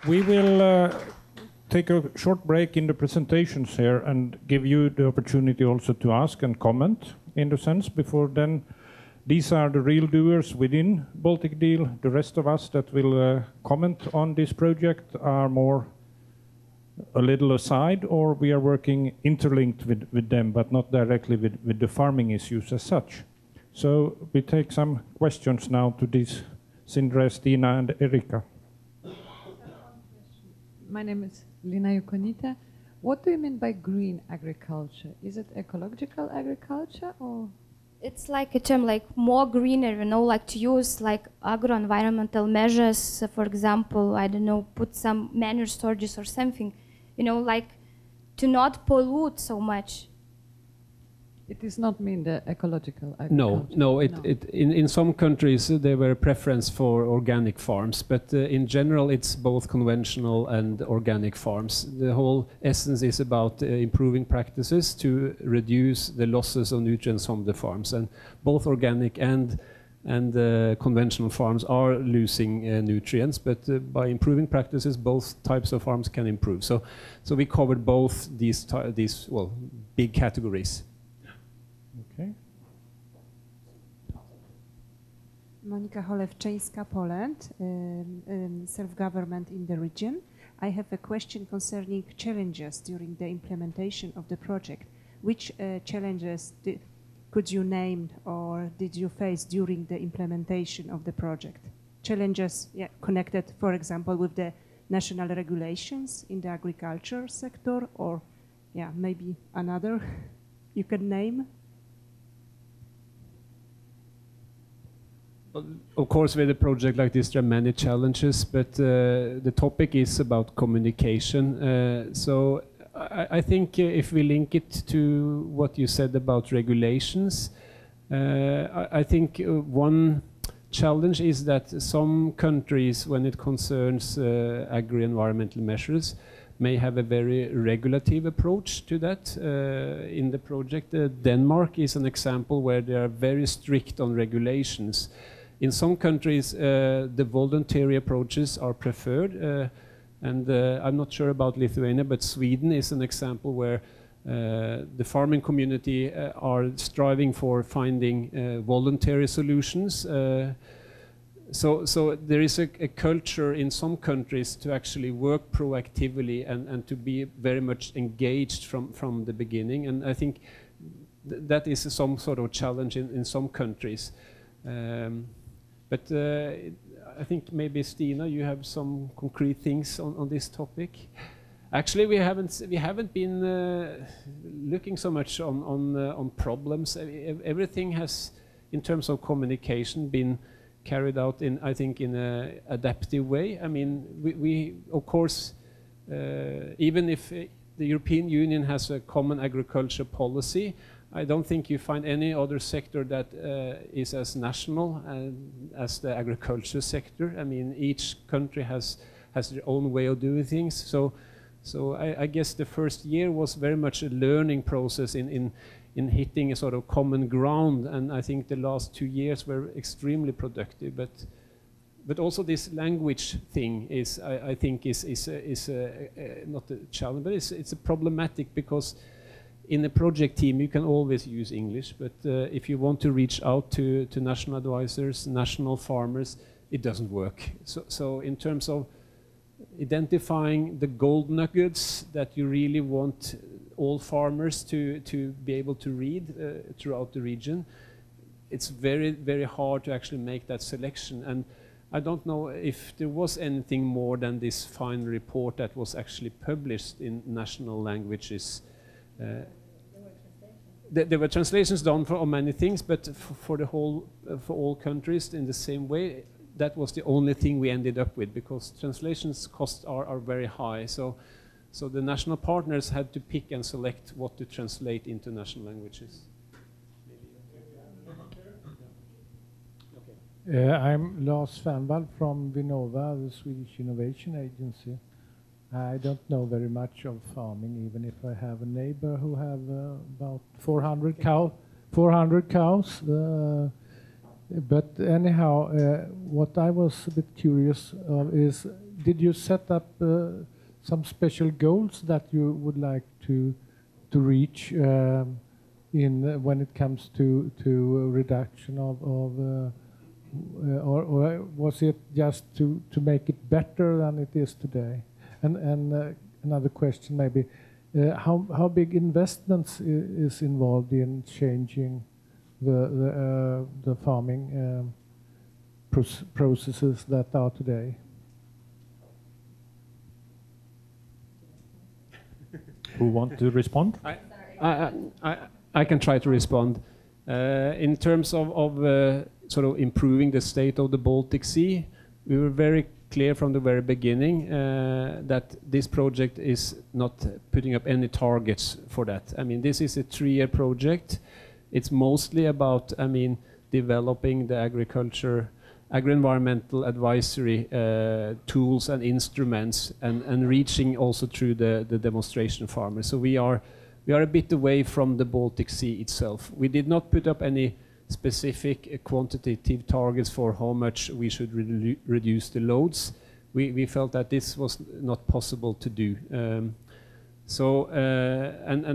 We will take a short break in the presentations here and give you the opportunity also to ask and comment in the sense before then. These are the real doers within Baltic Deal. The rest of us that will comment on this project are more a little aside, or we are working interlinked with them, but not directly with the farming issues as such. So we take some questions now to these Sindre, Stina and Erika. My name is Lina Yukonita. What do you mean by green agriculture? Is it ecological agriculture or? It's like a term like more greener, you know, like to use like agro-environmental measures, for example, I don't know, put some manure storages or something, you know, like to not pollute so much. It does not mean the ecological agriculture. No. In some countries there were a preference for organic farms, but in general it's both conventional and organic farms. The whole essence is about improving practices to reduce the losses of nutrients from the farms, and both organic and conventional farms are losing nutrients, but by improving practices both types of farms can improve. So we covered both these big categories. Okay. Monika Cholewczyńska, Poland, self-government in the region. I have a question concerning challenges during the implementation of the project. Which challenges could you name or did you face during the implementation of the project? Challenges connected, for example, with the national regulations in the agriculture sector, or maybe another you can name? Of course, with a project like this, there are many challenges, but the topic is about communication. So I think if we link it to what you said about regulations, I think one challenge is that some countries, when it concerns agri-environmental measures, may have a very regulative approach to that in the project. Denmark is an example where they are very strict on regulations. In some countries, the voluntary approaches are preferred, and I'm not sure about Lithuania, but Sweden is an example where the farming community are striving for finding voluntary solutions. So there is a culture in some countries to actually work proactively and to be very much engaged from the beginning, and I think that is some sort of challenge in some countries. But I think maybe Stina, you have some concrete things on this topic. Actually, we haven't been looking so much on problems. Everything has, in terms of communication, been carried out in, I think, in an adaptive way. I mean, we of course, even if the European Union has a common agriculture policy, I don't think you find any other sector that is as national as the agriculture sector. I mean, each country has their own way of doing things. So I guess the first year was very much a learning process in hitting a sort of common ground, and I think the last 2 years were extremely productive. But also this language thing is, I think, is not a challenge, but it's a problematic, because in a project team you can always use English, but if you want to reach out to national advisors, national farmers, it doesn't work. So in terms of identifying the gold nuggets that you really want all farmers to be able to read throughout the region, it's very, very hard to actually make that selection. And I don't know if there was anything more than this fine report that was actually published in national languages. There were translations done for many things, but for all countries in the same way, that was the only thing we ended up with, because translations costs are very high. So the national partners had to pick and select what to translate into national languages. I'm Lars Fernvall from Vinnova, the Swedish Innovation Agency. I don't know very much of farming, even if I have a neighbor who have about 400 cows. But anyhow, what I was a bit curious of is did you set up some special goals that you would like to reach in when it comes to reduction of or was it just to make it better than it is today? And another question maybe, how big investments is involved in changing the farming processes that are today? Who want to respond? I can try to respond. In terms of sort of improving the state of the Baltic Sea, we were very clear from the very beginning that this project is not putting up any targets for that. I mean, this is a 3-year project. It's mostly about, I mean, developing the agro-environmental advisory tools and instruments, and reaching also through the demonstration farmers. So we are a bit away from the Baltic Sea itself. We did not put up any specific quantitative targets for how much we should reduce the loads. We felt that this was not possible to do. And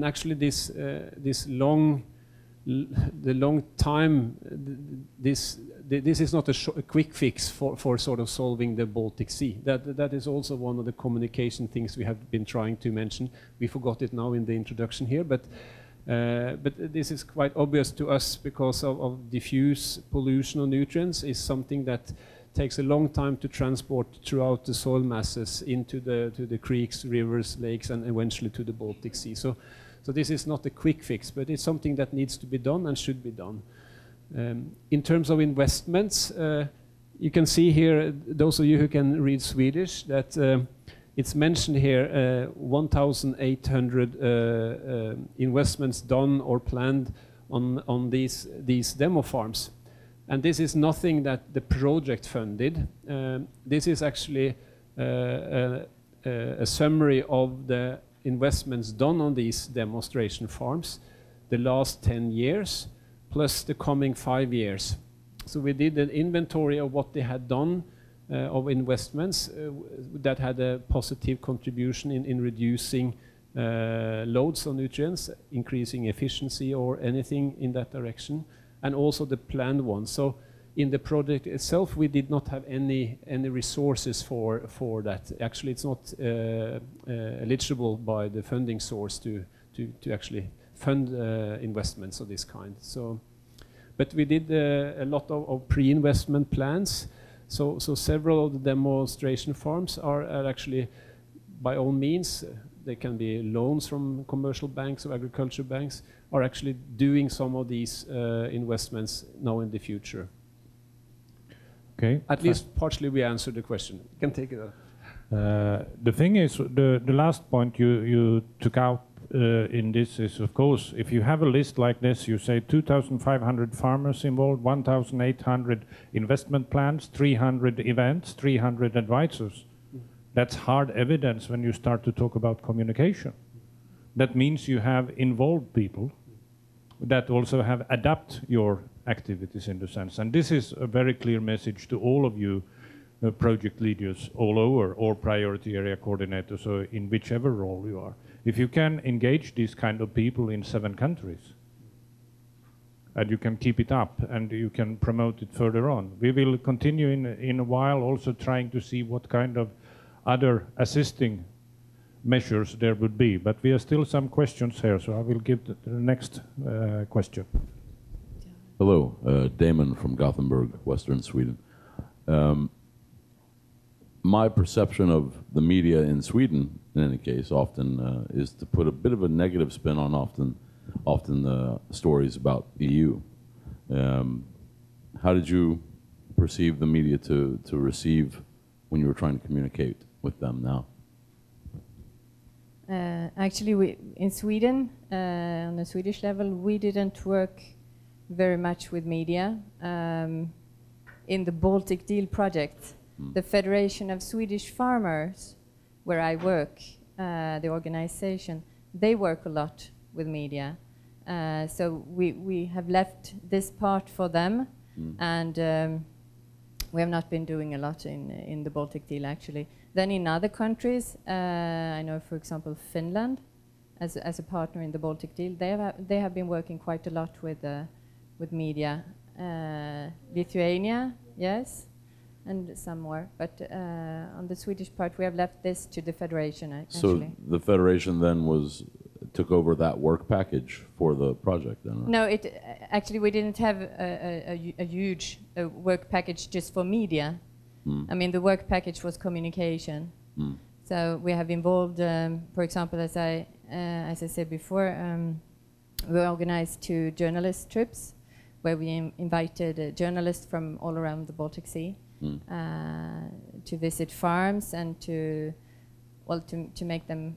actually this long time, this is not a quick fix for sort of solving the Baltic Sea. That is also one of the communication things we have been trying to mention. We forgot it now in the introduction here, but this is quite obvious to us because of diffuse pollution of nutrients is something that takes a long time to transport throughout the soil masses into the creeks, rivers, lakes, and eventually to the Baltic Sea. So this is not a quick fix, but it's something that needs to be done and should be done. In terms of investments, you can see here, those of you who can read Swedish, that it's mentioned here 1,800 investments done or planned on these demo farms. And this is nothing that the project funded. This is actually a summary of the investments done on these demonstration farms the last 10 years, plus the coming 5 years. So we did an inventory of what they had done of investments that had a positive contribution in reducing loads of nutrients, increasing efficiency or anything in that direction, and also the planned ones. So in the project itself, we did not have any resources for that. Actually, it's not eligible by the funding source to actually fund investments of this kind. So, but we did a lot of pre-investment plans. So several of the demonstration farms are actually, by all means, they can be loans from commercial banks or agriculture banks, are actually doing some of these investments now in the future. Okay. At least partially we answered the question. You can take it up. The thing is, the last point you took out in this is, of course, if you have a list like this, you say 2,500 farmers involved, 1,800 investment plans, 300 events, 300 advisors. That's hard evidence when you start to talk about communication. That means you have involved people that also have adapt your activities in the sense. And this is a very clear message to all of you project leaders all over, or priority area coordinators, or in whichever role you are. If you can engage these kind of people in 7 countries, and you can keep it up and you can promote it further on. We will continue in a while also trying to see what kind of other assisting measures there would be. But we have still some questions here, so I will give the next question. Hello, Damon from Gothenburg, Western Sweden. My perception of the media in Sweden, in any case, often is to put a bit of a negative spin on often stories about EU. How did you perceive the media to receive when you were trying to communicate with them now? Actually, in Sweden, on the Swedish level, we didn't work very much with media. In the Baltic Deal project, the Federation of Swedish Farmers, where I work, the organization, they work a lot with media. So we have left this part for them, and we have not been doing a lot in the Baltic Deal, actually. Then in other countries, I know, for example, Finland, as a partner in the Baltic deal, they have been working quite a lot with media. Lithuania, yes, and some more. But on the Swedish part, we have left this to the Federation, actually. So the Federation then took over that work package for the project then? Right? No, actually we didn't have a huge work package just for media. I mean, the work package was communication. So we have involved, for example, as I said before, we organized 2 journalist trips where we invited journalists from all around the Baltic Sea to visit farms and to make them,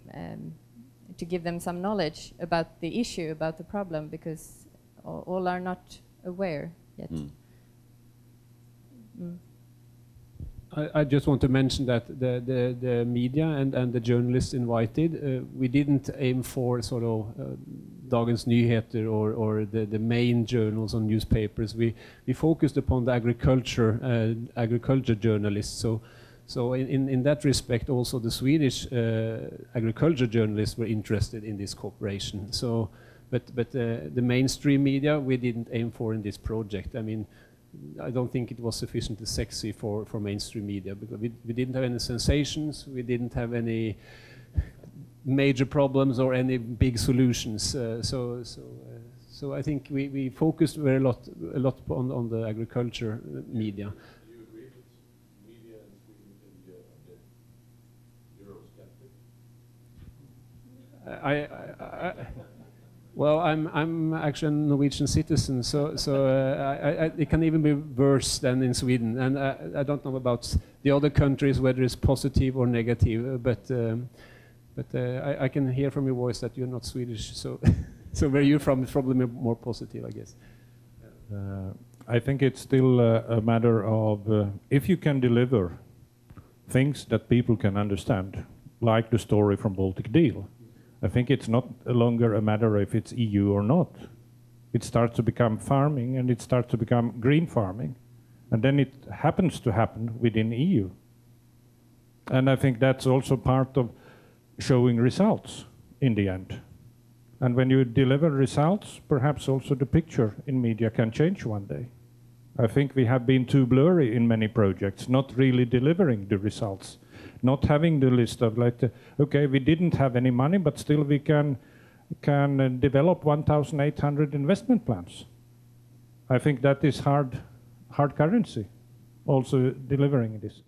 to give them some knowledge about the issue, about the problem, because all are not aware yet. I just want to mention that the media and the journalists invited, we didn't aim for sort of Dagens Nyheter or the main journals on newspapers. We focused upon the agriculture journalists. So in that respect, also the Swedish agriculture journalists were interested in this cooperation. So, but the mainstream media we didn't aim for in this project. I mean, I don't think it was sufficiently sexy for mainstream media, because we didn't have any sensations, we didn't have any major problems or any big solutions. So I think we focused a lot on the agriculture media. Do you agree that media in Sweden can be a bit Eurosceptic? Well, I'm actually a Norwegian citizen, so it can even be worse than in Sweden. And I don't know about the other countries whether it's positive or negative, but I can hear from your voice that you're not Swedish. So so where you're from is probably more positive, I guess. I think it's still a matter of if you can deliver things that people can understand, like the story from Baltic Deal. I think it's not longer a matter if it's EU or not. It starts to become farming, and it starts to become green farming. And then it happens to happen within EU. And I think that's also part of showing results in the end. And when you deliver results, perhaps also the picture in media can change one day. I think we have been too blurry in many projects, not really delivering the results. Not having the list of okay, we didn't have any money, but still we can develop 1,800 investment plans. I think that is hard currency, also delivering this.